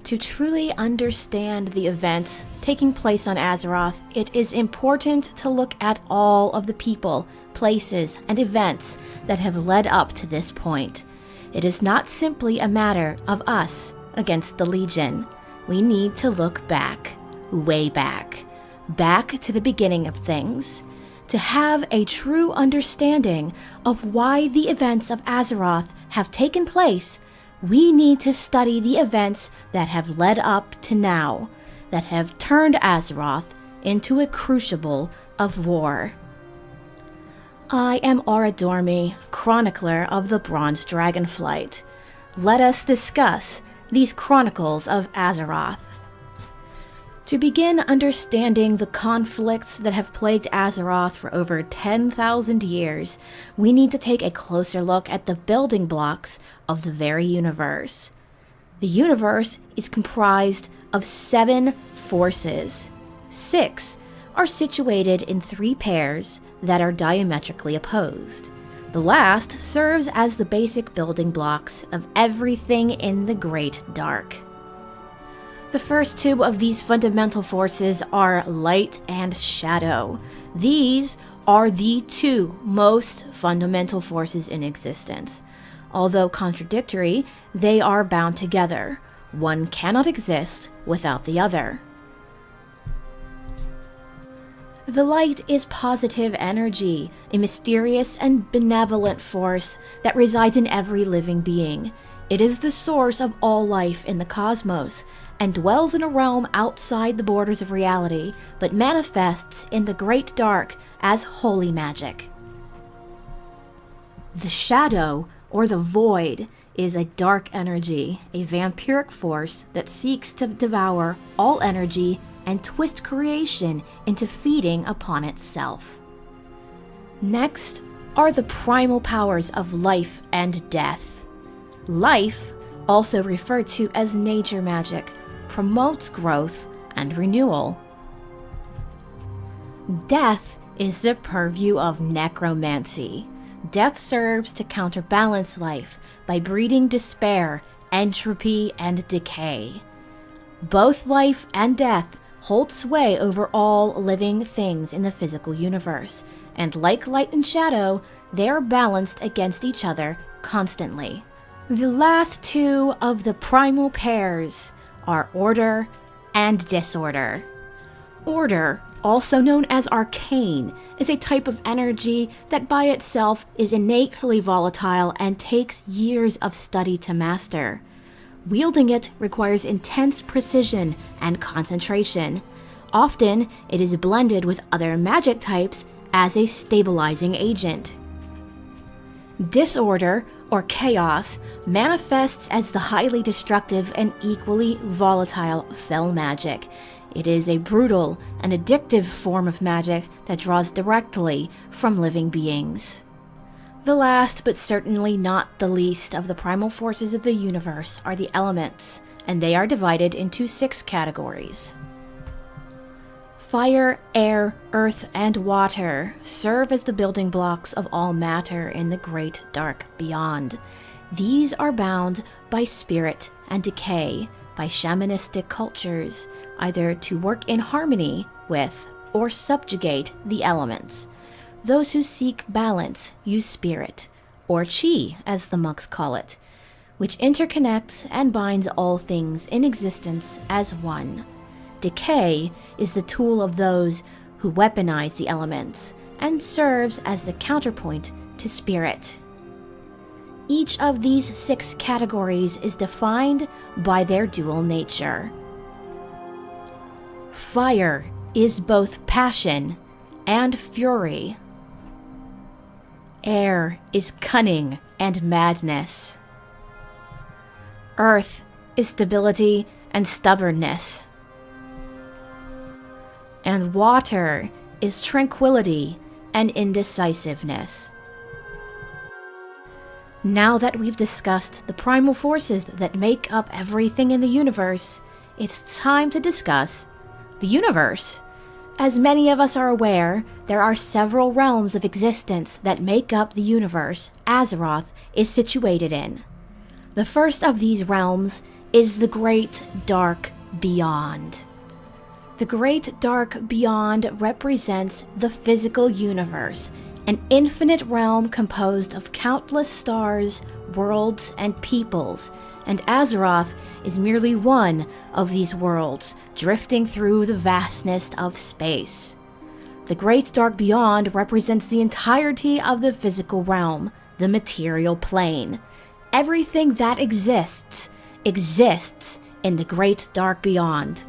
To truly understand the events taking place on Azeroth, it is important to look at all of the people, places, and events that have led up to this point. It is not simply a matter of us against the Legion. We need to look back, way back to the beginning of things, to have a true understanding of why the events of Azeroth have taken place. We need to study the events that have led up to now, that have turned Azeroth into a crucible of war. I am Auridormi, chronicler of the Bronze Dragonflight. Let us discuss these Chronicles of Azeroth. To begin understanding the conflicts that have plagued Azeroth for over 10,000 years, we need to take a closer look at the building blocks of the very universe. The universe is comprised of 7 forces. 6 are situated in 3 pairs that are diametrically opposed. The last serves as the basic building blocks of everything in the Great Dark. The first 2 of these fundamental forces are light and shadow. These are the 2 most fundamental forces in existence. Although contradictory, they are bound together. One cannot exist without the other. The light is positive energy, a mysterious and benevolent force that resides in every living being. It is the source of all life in the cosmos, and dwells in a realm outside the borders of reality, but manifests in the Great Dark as holy magic. The shadow, or the void, is a dark energy, a vampiric force that seeks to devour all energy and twist creation into feeding upon itself. Next are the primal powers of life and death. Life, also referred to as nature magic, promotes growth and renewal. Death is the purview of necromancy. Death serves to counterbalance life by breeding despair, entropy, and decay. Both life and death hold sway over all living things in the physical universe, and like light and shadow, they are balanced against each other constantly. The last 2 of the primal pairs are order and disorder. Order, also known as arcane, is a type of energy that by itself is innately volatile and takes years of study to master. Wielding it requires intense precision and concentration. Often, it is blended with other magic types as a stabilizing agent. Disorder, or chaos, manifests as the highly destructive and equally volatile fel magic. It is a brutal and addictive form of magic that draws directly from living beings. The last, but certainly not the least, of the primal forces of the universe are the elements, and they are divided into 6 categories. Fire, air, earth, and water serve as the building blocks of all matter in the Great Dark beyond. These are bound by spirit and decay by shamanistic cultures, either to work in harmony with or subjugate the elements. Those who seek balance use spirit, or chi as the monks call it, which interconnects and binds all things in existence as one. Decay is the tool of those who weaponize the elements and serves as the counterpoint to spirit. Each of these 6 categories is defined by their dual nature. Fire is both passion and fury. Air is cunning and madness. Earth is stability and stubbornness. And water is tranquility and indecisiveness. Now that we've discussed the primal forces that make up everything in the universe, it's time to discuss the universe. As many of us are aware, there are several realms of existence that make up the universe Azeroth is situated in. The first of these realms is the Great Dark Beyond. The Great Dark Beyond represents the physical universe, an infinite realm composed of countless stars, worlds, and peoples, and Azeroth is merely one of these worlds, drifting through the vastness of space. The Great Dark Beyond represents the entirety of the physical realm, the material plane. Everything that exists in the Great Dark Beyond.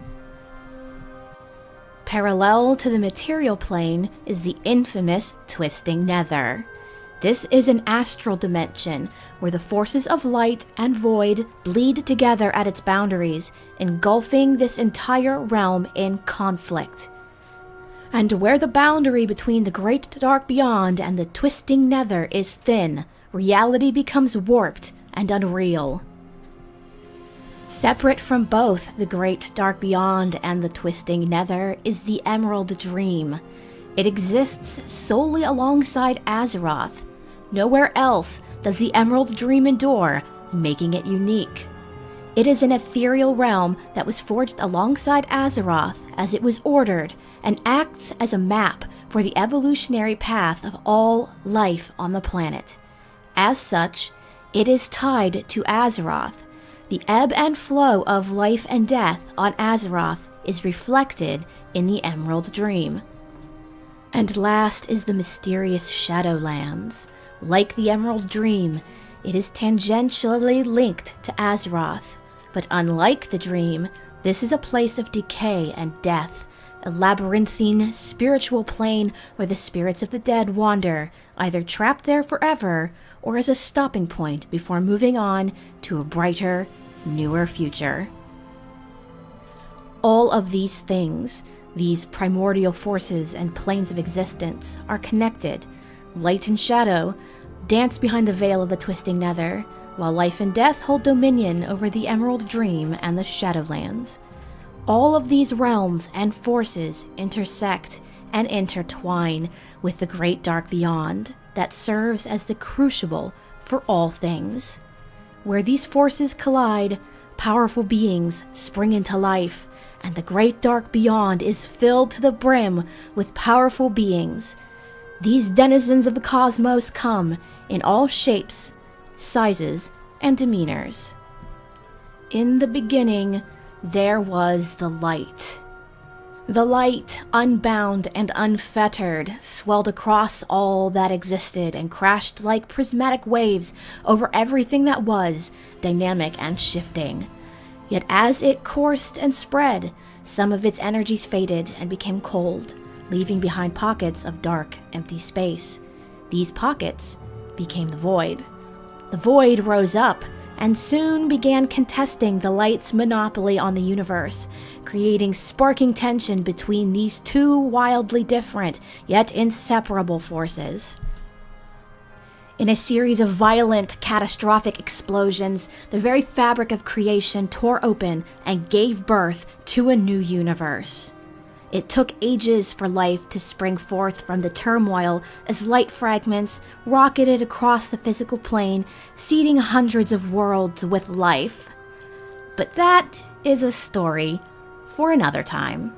Parallel to the material plane is the infamous Twisting Nether. This is an astral dimension where the forces of light and void bleed together at its boundaries, engulfing this entire realm in conflict. And where the boundary between the Great Dark Beyond and the Twisting Nether is thin, reality becomes warped and unreal. Separate from both the Great Dark Beyond and the Twisting Nether is the Emerald Dream. It exists solely alongside Azeroth. Nowhere else does the Emerald Dream endure, making it unique. It is an ethereal realm that was forged alongside Azeroth as it was ordered, and acts as a map for the evolutionary path of all life on the planet. As such, it is tied to Azeroth. The ebb and flow of life and death on Azeroth is reflected in the Emerald Dream. And last is the mysterious Shadowlands. Like the Emerald Dream, it is tangentially linked to Azeroth, but unlike the Dream, this is a place of decay and death, a labyrinthine spiritual plane where the spirits of the dead wander, either trapped there forever or as a stopping point before moving on to a brighter, newer future. All of these things, these primordial forces and planes of existence, are connected. Light and shadow dance behind the veil of the Twisting Nether, while life and death hold dominion over the Emerald Dream and the Shadowlands. All of these realms and forces intersect and intertwine with the Great Dark Beyond that serves as the crucible for all things. Where these forces collide, powerful beings spring into life, and the Great Dark Beyond is filled to the brim with powerful beings. These denizens of the cosmos come in all shapes, sizes, and demeanors. In the beginning, there was the light. The light, unbound and unfettered, swelled across all that existed and crashed like prismatic waves over everything that was, dynamic and shifting. Yet as it coursed and spread, some of its energies faded and became cold, leaving behind pockets of dark, empty space. These pockets became the void. The void rose up and soon began contesting the light's monopoly on the universe, creating sparking tension between these two wildly different yet inseparable forces. In a series of violent, catastrophic explosions, the very fabric of creation tore open and gave birth to a new universe. It took ages for life to spring forth from the turmoil as light fragments rocketed across the physical plane, seeding hundreds of worlds with life. But that is a story for another time.